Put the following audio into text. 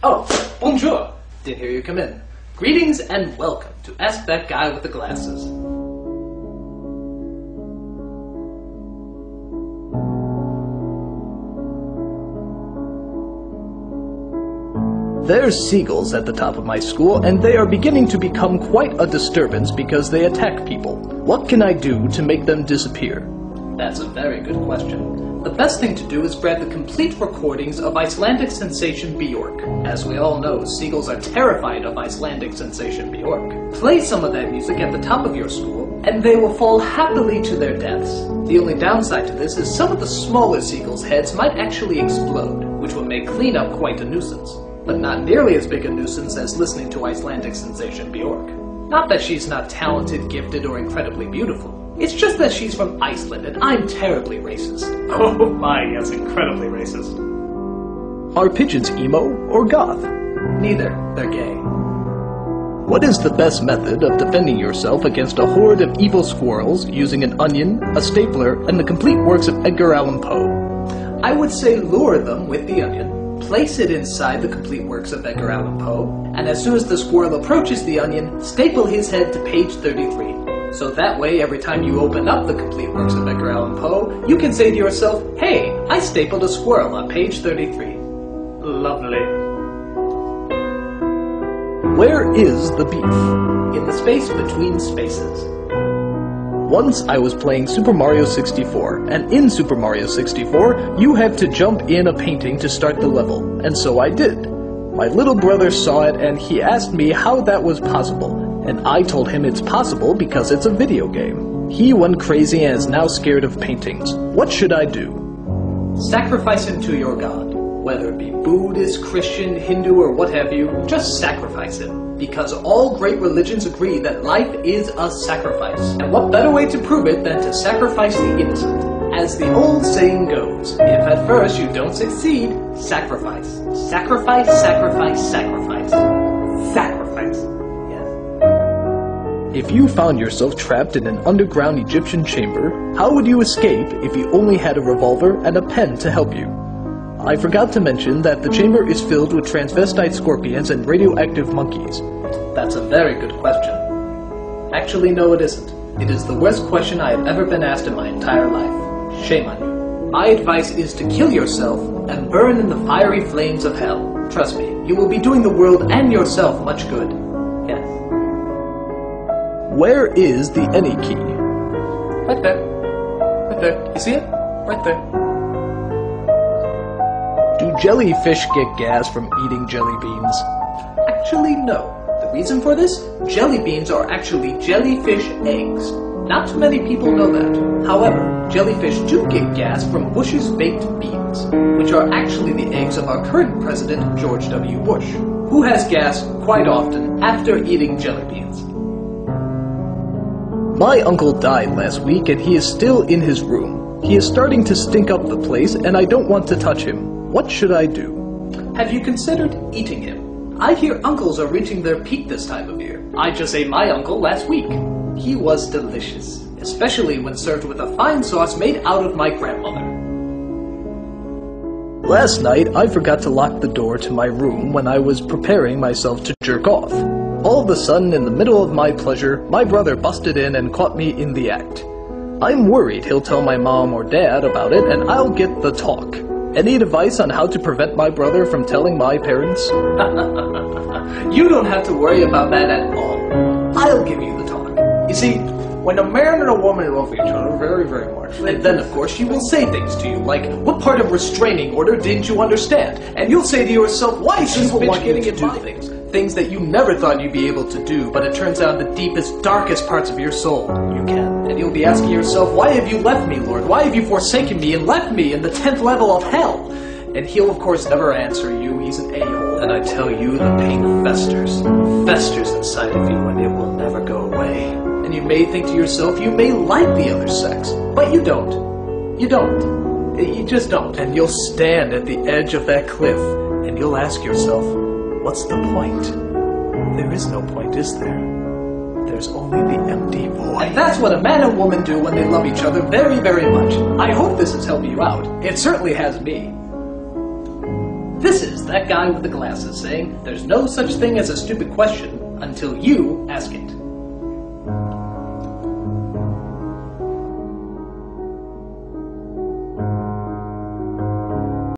Oh, bonjour. Did hear you come in. Greetings and welcome to Ask That Guy with the Glasses. There's seagulls at the top of my school, and they are beginning to become quite a disturbance because they attack people. What can I do to make them disappear? That's a very good question. The best thing to do is grab the complete recordings of Icelandic sensation Björk. As we all know, seagulls are terrified of Icelandic sensation Björk. Play some of that music at the top of your school, and they will fall happily to their deaths. The only downside to this is some of the smaller seagulls' heads might actually explode, which will make cleanup quite a nuisance. But not nearly as big a nuisance as listening to Icelandic sensation Björk. Not that she's not talented, gifted, or incredibly beautiful. It's just that she's from Iceland and I'm terribly racist. Oh my, yes, incredibly racist. Are pigeons emo or goth? Neither. They're gay. What is the best method of defending yourself against a horde of evil squirrels using an onion, a stapler, and the complete works of Edgar Allan Poe? I would say lure them with the onion, place it inside the complete works of Edgar Allan Poe, and as soon as the squirrel approaches the onion, staple his head to page 33. So that way, every time you open up the complete works of Edgar Allan Poe, you can say to yourself, hey, I stapled a squirrel on page 33. Lovely. Where is the beef? In the space between spaces. Once I was playing Super Mario 64, and in Super Mario 64, you have to jump in a painting to start the level, and so I did. My little brother saw it and he asked me how that was possible, and I told him it's possible because it's a video game. He went crazy and is now scared of paintings. What should I do? Sacrifice him to your god. Whether it be Buddhist, Christian, Hindu, or what have you, just sacrifice him. Because all great religions agree that life is a sacrifice. And what better way to prove it than to sacrifice the innocent? As the old saying goes, if at first you don't succeed, sacrifice. Sacrifice, sacrifice, sacrifice. Sacrifice. Yes. If you found yourself trapped in an underground Egyptian chamber, how would you escape if you only had a revolver and a pen to help you? I forgot to mention that the chamber is filled with transvestite scorpions and radioactive monkeys. That's a very good question. Actually, no it isn't. It is the worst question I have ever been asked in my entire life. Shame on you. My advice is to kill yourself and burn in the fiery flames of hell. Trust me, you will be doing the world and yourself much good. Yes. Where is the any key? Right there. Right there. You see it? Right there. Do jellyfish get gas from eating jelly beans? Actually, no. The reason for this? Jelly beans are actually jellyfish eggs. Not too many people know that. However, jellyfish do get gas from Bush's baked beans, which are actually the eggs of our current president, George W. Bush, who has gas quite often after eating jelly beans. My uncle died last week and he is still in his room. He is starting to stink up the place and I don't want to touch him. What should I do? Have you considered eating him? I hear uncles are reaching their peak this time of year. I just ate my uncle last week. He was delicious, especially when served with a fine sauce made out of my grandmother. Last night, I forgot to lock the door to my room when I was preparing myself to jerk off. All of a sudden, in the middle of my pleasure, my brother busted in and caught me in the act. I'm worried he'll tell my mom or dad about it and I'll get the talk. Any advice on how to prevent my brother from telling my parents? You don't have to worry about that at all. I'll give you the talk. You see, when a man and a woman love each other very, very much, and then of course she will say things to you like, what part of restraining order didn't you understand? And you'll say to yourself, why is this bitch getting to do things? Things that you never thought you'd be able to do, but it turns out the deepest, darkest parts of your soul, you can. And you'll be asking yourself, why have you left me, Lord? Why have you forsaken me and left me in the 10th level of hell? And he'll, of course, never answer you. He's an a-hole. And I tell you, the pain festers inside of you, and it will never go away. And you may think to yourself, you may like the other sex, but you don't. You don't. You just don't. And you'll stand at the edge of that cliff, and you'll ask yourself, what's the point? There is no point, is there? There's only the empty void. And that's what a man and woman do when they love each other very, very much. I hope this has helped you out. It certainly has me. This This is that guy with the glasses saying, there's no such thing as a stupid question until you ask it.